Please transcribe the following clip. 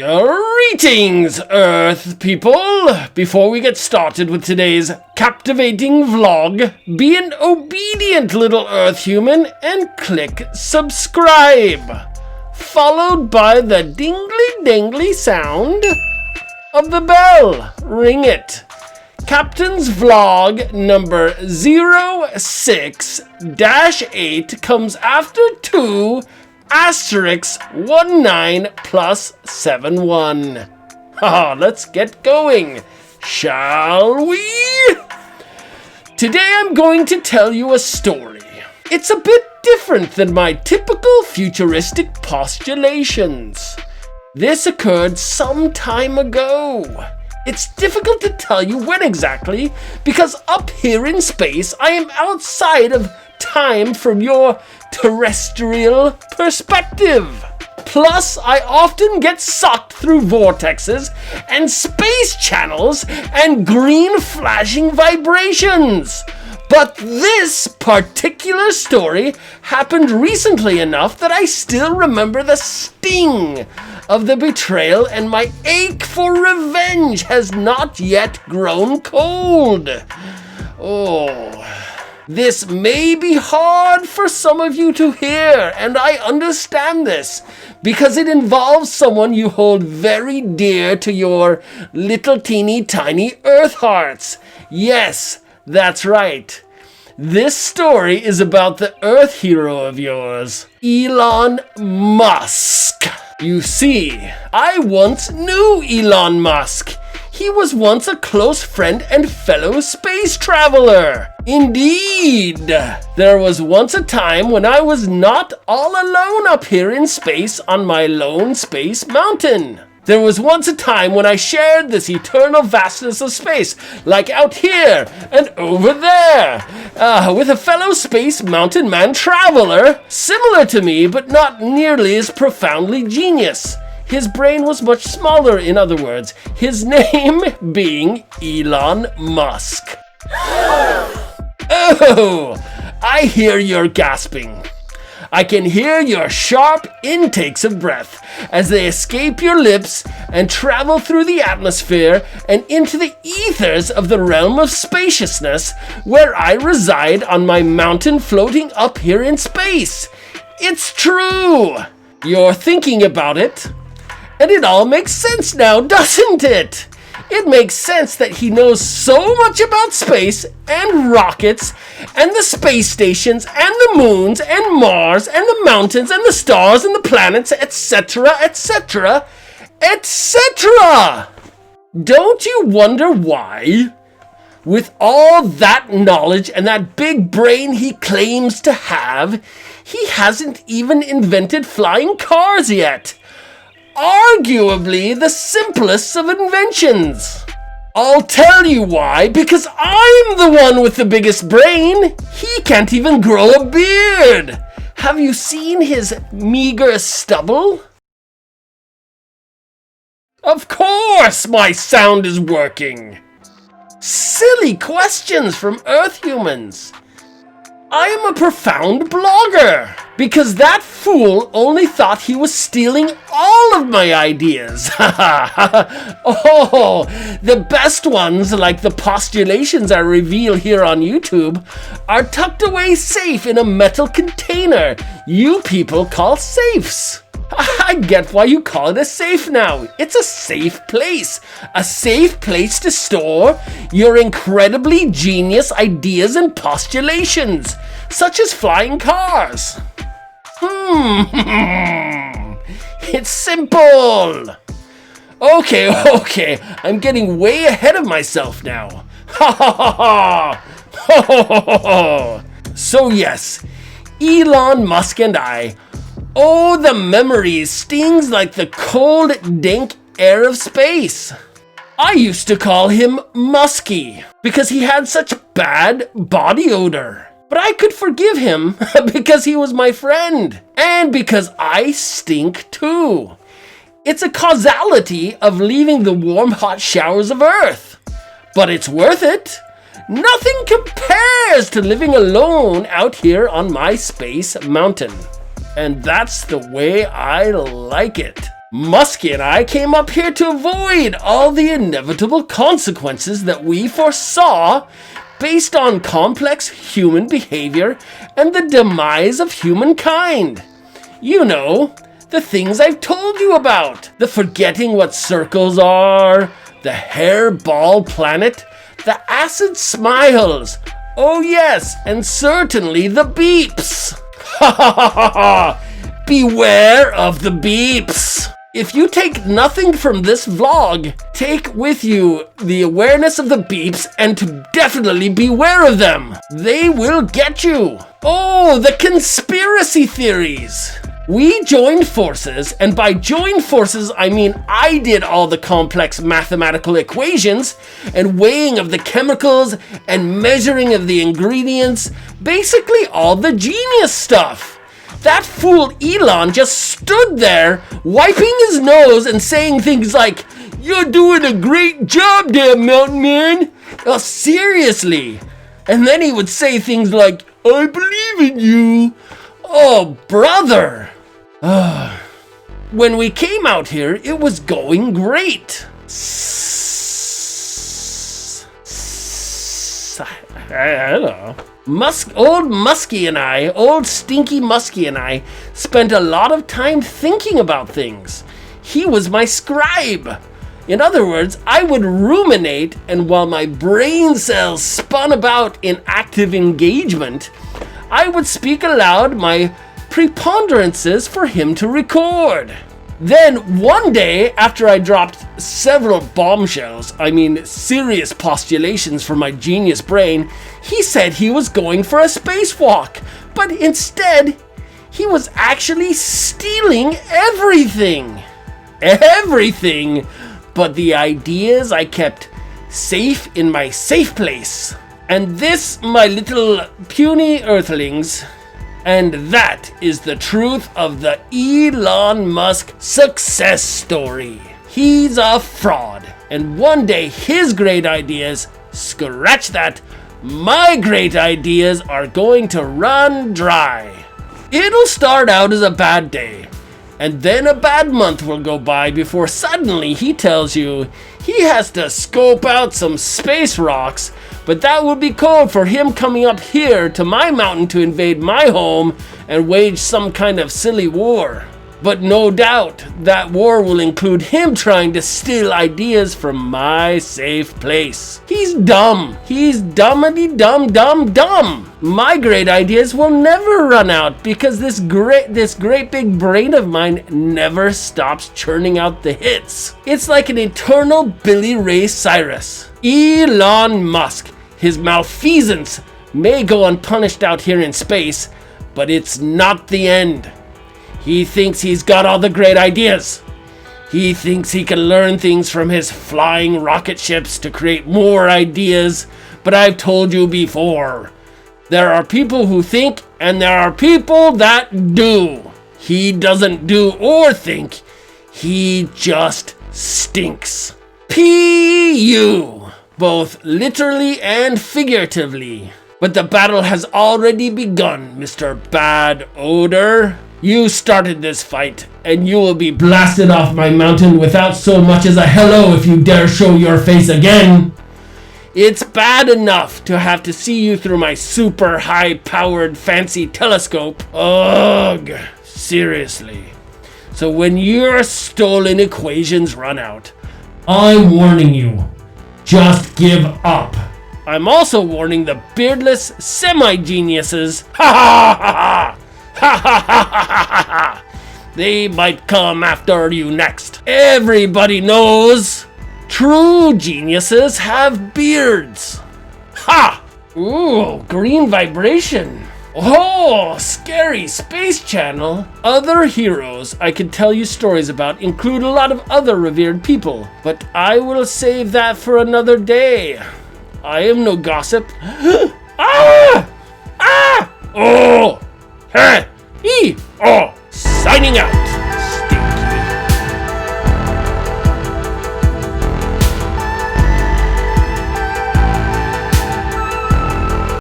Greetings, Earth people! Before we get started with today's captivating vlog, be an obedient little Earth human and click subscribe, followed by the dingly-dangly sound of the bell. Ring it. Captain's vlog number 06-8 comes after 2 asterisk 19 plus 71. Let's get going, shall we? Today I'm going to tell you a story. It's a bit different than my typical futuristic postulations. This occurred some time ago. It's difficult to tell you when exactly, because up here in space I am outside of time from your terrestrial perspective. Plus, I often get sucked through vortexes and space channels and green flashing vibrations. But this particular story happened recently enough that I still remember the sting of the betrayal, and my ache for revenge has not yet grown cold. This may be hard for some of you to hear, and I understand this, because it involves someone you hold very dear to your little teeny tiny Earth hearts. Yes, that's right. This story is about the Earth hero of yours, Elon Musk. You see, I once knew Elon Musk. He was once a close friend and fellow space traveler. Indeed, there was once a time when I was not all alone up here in space on my lone space mountain. There was once a time when I shared this eternal vastness of space, like out here and over there, with a fellow space mountain man traveler, similar to me but not nearly as profoundly genius. His brain was much smaller, in other words, his name being Elon Musk. Oh, I hear you're gasping. I can hear your sharp intakes of breath as they escape your lips and travel through the atmosphere and into the ethers of the realm of spaciousness where I reside on my mountain floating up here in space. It's true. You're thinking about it. And it all makes sense now, doesn't it? It makes sense that he knows so much about space and rockets and the space stations and the moons and Mars and the mountains and the stars and the planets, etc., etc., etc. Don't you wonder why, with all that knowledge and that big brain he claims to have, he hasn't even invented flying cars yet? Arguably the simplest of inventions. I'll tell you why, because I'm the one with the biggest brain. He can't even grow a beard. Have you seen his meager stubble? Of course my sound is working. Silly questions from Earth humans. I am a profound blogger, because that fool only thought he was stealing all of my ideas. The best ones, like the postulations I reveal here on YouTube, are tucked away safe in a metal container you people call safes. I get why you call it a safe now. It's a safe place to store your incredibly genius ideas and postulations, such as flying cars. It's simple. Okay, I'm getting way ahead of myself now. So yes, Elon Musk and I, the memories stings like the cold, dank air of space. I used to call him Musky because he had such bad body odor. But I could forgive him because he was my friend and because I stink too. It's a causality of leaving the warm, hot showers of Earth. But it's worth it. Nothing compares to living alone out here on my space mountain. And that's the way I like it. Musky and I came up here to avoid all the inevitable consequences that we foresaw based on complex human behavior and the demise of humankind. You know, the things I've told you about. The forgetting what circles are, the hairball planet, the acid smiles. Oh yes, and certainly the beeps. Ha ha ha ha ha! Beware of the beeps. If you take nothing from this vlog, take with you the awareness of the beeps and to definitely beware of them. They will get you. Oh, the conspiracy theories. We joined forces, and by joined forces, I mean I did all the complex mathematical equations and weighing of the chemicals and measuring of the ingredients, basically all the genius stuff. That fool Elon just stood there, wiping his nose and saying things like, "You're doing a great job there, Mountain Man." Oh, seriously. And then he would say things like, "I believe in you." Oh, brother. When we came out here, it was going great. I don't know. Old stinky Musky and I spent a lot of time thinking about things. He was my scribe. In other words, I would ruminate, and while my brain cells spun about in active engagement, I would speak aloud my preponderances for him to record. Then one day, after I dropped several bombshells, I mean serious postulations for my genius brain, he said he was going for a spacewalk, but instead, he was actually stealing everything. Everything but the ideas I kept safe in my safe place. And this, my little puny earthlings, and that is the truth of the Elon Musk success story. He's a fraud, and one day his great ideas, scratch that, my great ideas are going to run dry. It'll start out as a bad day, and then a bad month will go by before suddenly he tells you he has to scope out some space rocks, but that would be code for him coming up here to my mountain to invade my home and wage some kind of silly war. But no doubt that war will include him trying to steal ideas from my safe place. He's dumb. He's dummity dumb. My great ideas will never run out because this great big brain of mine never stops churning out the hits. It's like an eternal Billy Ray Cyrus. Elon Musk. His malfeasance may go unpunished out here in space, but it's not the end. He thinks he's got all the great ideas. He thinks he can learn things from his flying rocket ships to create more ideas, but I've told you before, there are people who think and there are people that do. He doesn't do or think, he just stinks. P.U. both literally and figuratively. But the battle has already begun, Mr. Bad Odor. You started this fight, and you will be blasted off my mountain without so much as a hello if you dare show your face again. It's bad enough to have to see you through my super high-powered fancy telescope. Ugh, seriously. So when your stolen equations run out, I'm warning you, just give up. I'm also warning the beardless semi-geniuses. Ha ha ha ha! Ha ha ha ha ha ha! They might come after you next. Everybody knows true geniuses have beards. Ha! Ooh, green vibration. Oh, scary Space Channel. Other heroes I could tell you stories about include a lot of other revered people, but I will save that for another day. I am no gossip. Ah! Ah! Oh! Hey!